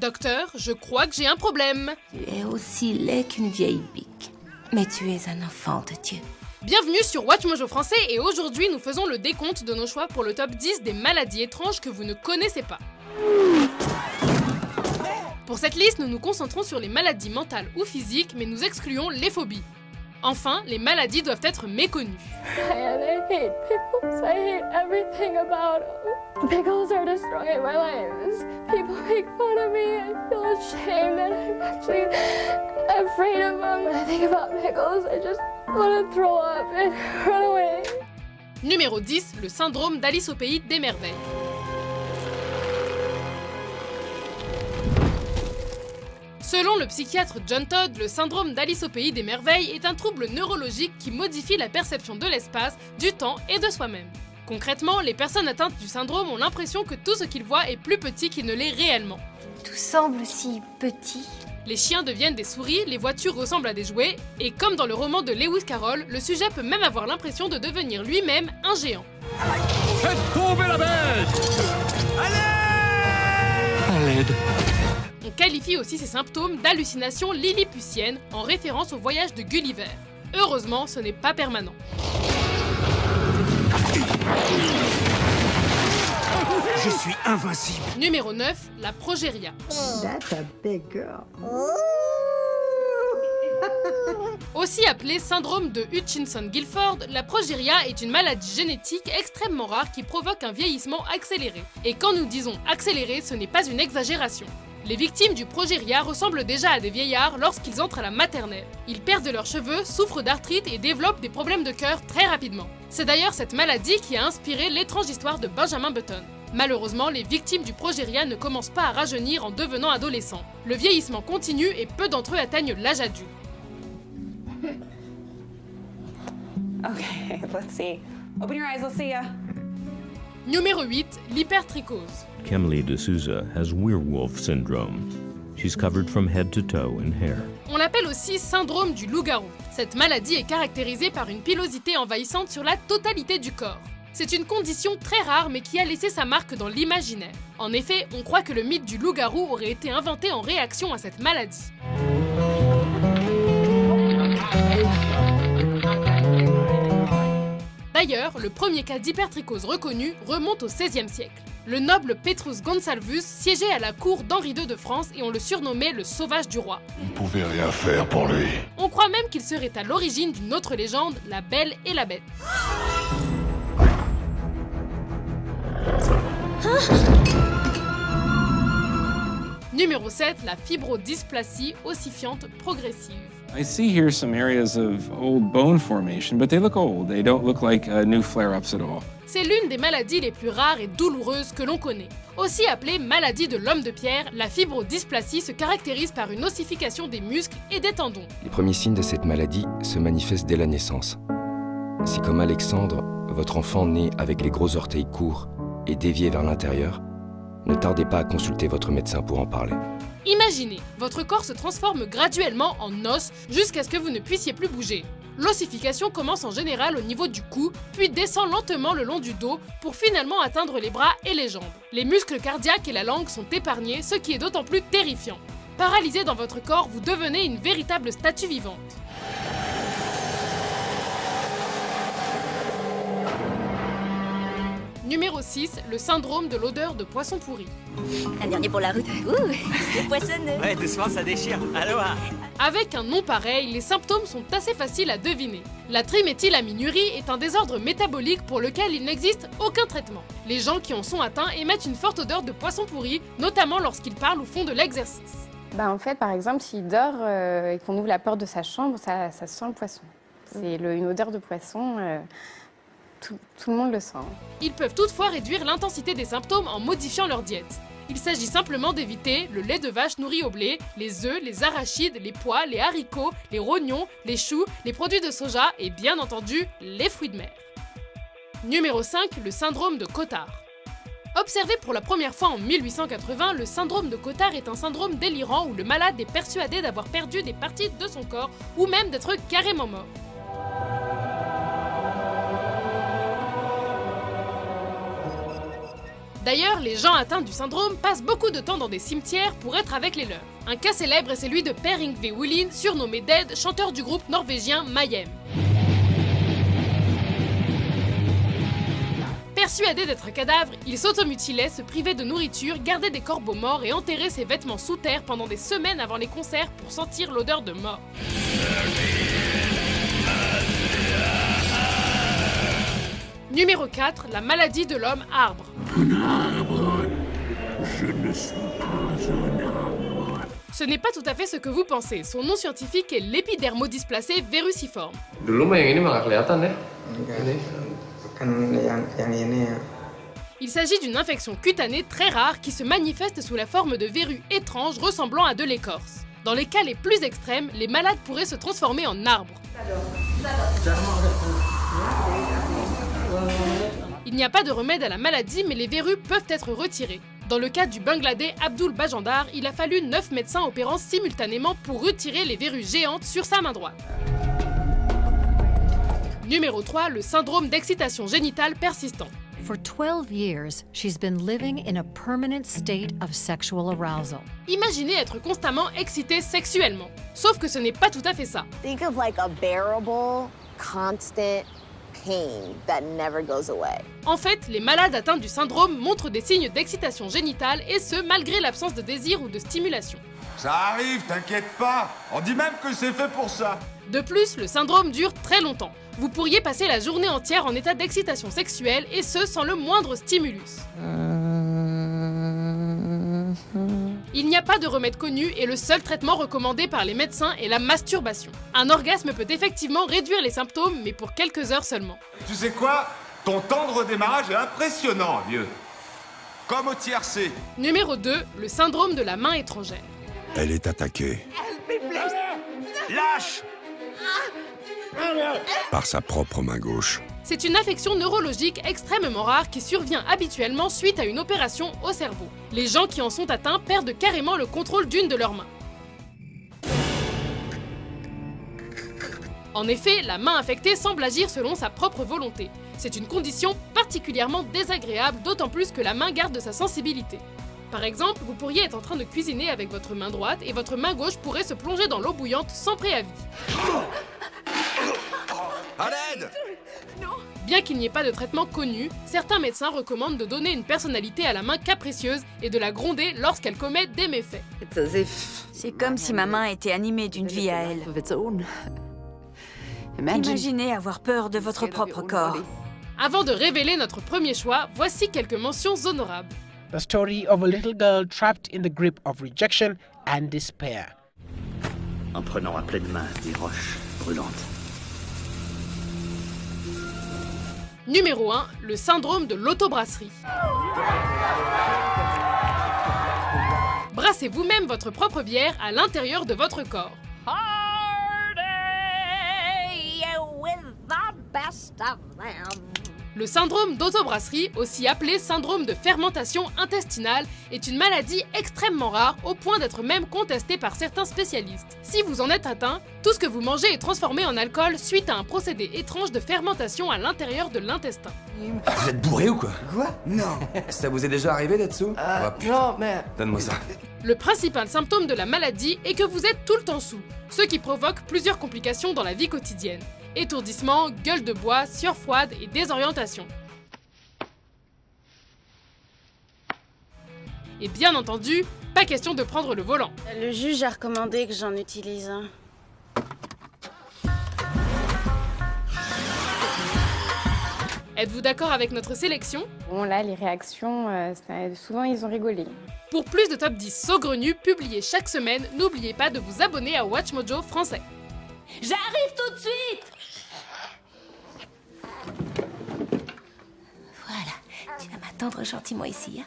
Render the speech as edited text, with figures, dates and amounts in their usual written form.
Docteur, je crois que j'ai un problème. Tu es aussi laid qu'une vieille bique. Mais tu es un enfant de Dieu. Bienvenue sur WatchMojo Français et aujourd'hui nous faisons le décompte de nos choix pour le top 10 des maladies étranges que vous ne connaissez pas. Pour cette liste, nous nous concentrons sur les maladies mentales ou physiques, mais nous excluons les phobies. Enfin, les maladies doivent être méconnues. And I hate pickles. I hate everything about them. Pickles are destroying my life. People make fun of me. I feel ashamed that I'm actually afraid of them. When I think about pickles, I just want to throw up and run away. Numéro 10, le syndrome d'Alice au pays des merveilles. Selon le psychiatre John Todd, le syndrome d'Alice au pays des merveilles est un trouble neurologique qui modifie la perception de l'espace, du temps et de soi-même. Concrètement, les personnes atteintes du syndrome ont l'impression que tout ce qu'ils voient est plus petit qu'il ne l'est réellement. Tout semble si petit. Les chiens deviennent des souris, les voitures ressemblent à des jouets, et comme dans le roman de Lewis Carroll, le sujet peut même avoir l'impression de devenir lui-même un géant. Faites tomber la bête! Allez! À l'aide! On qualifie aussi ces symptômes d'hallucinations lilliputiennes en référence au voyage de Gulliver. Heureusement, ce n'est pas permanent. Je suis invincible. Numéro 9, la progéria. That's a big girl. Aussi appelée syndrome de Hutchinson-Gilford, la progéria est une maladie génétique extrêmement rare qui provoque un vieillissement accéléré. Et quand nous disons accéléré, ce n'est pas une exagération. Les victimes du progéria ressemblent déjà à des vieillards lorsqu'ils entrent à la maternelle. Ils perdent leurs cheveux, souffrent d'arthrite et développent des problèmes de cœur très rapidement. C'est d'ailleurs cette maladie qui a inspiré l'étrange histoire de Benjamin Button. Malheureusement, les victimes du progéria ne commencent pas à rajeunir en devenant adolescents. Le vieillissement continue et peu d'entre eux atteignent l'âge adulte. Okay, let's see. Open your eyes, let's see ya. Numéro 8, l'hypertrichose. Kemley D'Souza has werewolf syndrome. She's covered from head to toe in hair. On l'appelle aussi syndrome du loup-garou. Cette maladie est caractérisée par une pilosité envahissante sur la totalité du corps. C'est une condition très rare mais qui a laissé sa marque dans l'imaginaire. En effet, on croit que le mythe du loup-garou aurait été inventé en réaction à cette maladie. D'ailleurs, le premier cas d'hypertrichose reconnu remonte au XVIe siècle. Le noble Petrus Gonsalvus siégeait à la cour d'Henri II de France et on le surnommait le sauvage du roi. Vous ne pouvez rien faire pour lui. On croit même qu'il serait à l'origine d'une autre légende, la Belle et la Bête. Numéro 7, la fibrodysplasie ossifiante progressive. I see here some areas of old bone formation, but they look old. They don't look like new flare-ups at all. C'est l'une des maladies les plus rares et douloureuses que l'on connaît. Aussi appelée maladie de l'homme de pierre, la fibrodysplasie se caractérise par une ossification des muscles et des tendons. Les premiers signes de cette maladie se manifestent dès la naissance. Si comme Alexandre, votre enfant naît avec les gros orteils courts et déviés vers l'intérieur, ne tardez pas à consulter votre médecin pour en parler. Imaginez, votre corps se transforme graduellement en os jusqu'à ce que vous ne puissiez plus bouger. L'ossification commence en général au niveau du cou, puis descend lentement le long du dos pour finalement atteindre les bras et les jambes. Les muscles cardiaques et la langue sont épargnés, ce qui est d'autant plus terrifiant. Paralysé dans votre corps, vous devenez une véritable statue vivante. Numéro 6, le syndrome de l'odeur de poisson pourri. Un dernier pour la route. Ouh, c'est poissonneux. Ouais, doucement, ça déchire. Aloha. Avec un nom pareil, les symptômes sont assez faciles à deviner. La triméthylaminurie est un désordre métabolique pour lequel il n'existe aucun traitement. Les gens qui en sont atteints émettent une forte odeur de poisson pourri, notamment lorsqu'ils parlent ou font de l'exercice. En fait, par exemple, s'il dort et qu'on ouvre la porte de sa chambre, ça sent le poisson. C'est une odeur de poisson... Tout le monde le sent. Ils peuvent toutefois réduire l'intensité des symptômes en modifiant leur diète. Il s'agit simplement d'éviter le lait de vache nourri au blé, les œufs, les arachides, les pois, les haricots, les rognons, les choux, les produits de soja et bien entendu les fruits de mer. Numéro 5, le syndrome de Cotard. Observé pour la première fois en 1880, le syndrome de Cotard est un syndrome délirant où le malade est persuadé d'avoir perdu des parties de son corps ou même d'être carrément mort. D'ailleurs, les gens atteints du syndrome passent beaucoup de temps dans des cimetières pour être avec les leurs. Un cas célèbre est celui de Per Yngve Wulin, surnommé Dead, chanteur du groupe norvégien Mayhem. Persuadé d'être un cadavre, il s'automutilait, se privait de nourriture, gardait des corbeaux morts et enterrait ses vêtements sous terre pendant des semaines avant les concerts pour sentir l'odeur de mort. Numéro 4, la maladie de l'homme arbre. Un arbre. Je ne suis pas un arbre. Ce n'est pas tout à fait ce que vous pensez. Son nom scientifique est l'épidermodysplacée verruciforme. Il s'agit d'une infection cutanée très rare qui se manifeste sous la forme de verrues étranges ressemblant à de l'écorce. Dans les cas les plus extrêmes, les malades pourraient se transformer en arbres. Il n'y a pas de remède à la maladie, mais les verrues peuvent être retirées. Dans le cas du Bangladais Abdul Bajandar, il a fallu 9 médecins opérant simultanément pour retirer les verrues géantes sur sa main droite. Numéro 3, le syndrome d'excitation génitale persistant. For 12 years, she's been living in a permanent state of sexual arousal. Imaginez être constamment excité sexuellement. Sauf que ce n'est pas tout à fait ça. Think of like a bearable, constant pain that never goes away. En fait, les malades atteints du syndrome montrent des signes d'excitation génitale et ce, malgré l'absence de désir ou de stimulation. Ça arrive, t'inquiète pas. On dit même que c'est fait pour ça. De plus, le syndrome dure très longtemps. Vous pourriez passer la journée entière en état d'excitation sexuelle et ce, sans le moindre stimulus. Il n'y a pas de remède connu et le seul traitement recommandé par les médecins est la masturbation. Un orgasme peut effectivement réduire les symptômes, mais pour quelques heures seulement. Tu sais quoi? Ton temps de redémarrage est impressionnant, vieux. Comme au tiercé. Numéro 2, le syndrome de la main étrangère. Elle est attaquée. Lâche! Par sa propre main gauche. C'est une affection neurologique extrêmement rare qui survient habituellement suite à une opération au cerveau. Les gens qui en sont atteints perdent carrément le contrôle d'une de leurs mains. En effet, la main affectée semble agir selon sa propre volonté. C'est une condition particulièrement désagréable, d'autant plus que la main garde sa sensibilité. Par exemple, vous pourriez être en train de cuisiner avec votre main droite et votre main gauche pourrait se plonger dans l'eau bouillante sans préavis. À l'aide! Bien qu'il n'y ait pas de traitement connu, certains médecins recommandent de donner une personnalité à la main capricieuse et de la gronder lorsqu'elle commet des méfaits. C'est comme si ma main était animée d'une vie à elle. Imaginez avoir peur de votre propre corps. Avant de révéler notre premier choix, voici quelques mentions honorables. The story of a little girl trapped in the grip of rejection and despair. En prenant à pleine main des roches brûlantes. Numéro 1, le syndrome de l'autobrasserie. Brassez vous-même votre propre bière à l'intérieur de votre corps. Le syndrome d'autobrasserie, aussi appelé syndrome de fermentation intestinale, est une maladie extrêmement rare au point d'être même contestée par certains spécialistes. Si vous en êtes atteint, tout ce que vous mangez est transformé en alcool suite à un procédé étrange de fermentation à l'intérieur de l'intestin. Vous êtes bourré ou quoi? Quoi? Non. Ça vous est déjà arrivé d'être sous? Non, mais... Donne-moi ça. Le principal symptôme de la maladie est que vous êtes tout le temps sous, ce qui provoque plusieurs complications dans la vie quotidienne. Étourdissement, gueule de bois, sueur froide et désorientation. Et bien entendu, pas question de prendre le volant. Le juge a recommandé que j'en utilise un. Êtes-vous d'accord avec notre sélection? Bon là, les réactions, souvent ils ont rigolé. Pour plus de top 10 saugrenus publiés chaque semaine, n'oubliez pas de vous abonner à WatchMojo français. J'arrive tout de suite! Voilà, tu vas m'attendre gentiment ici, hein?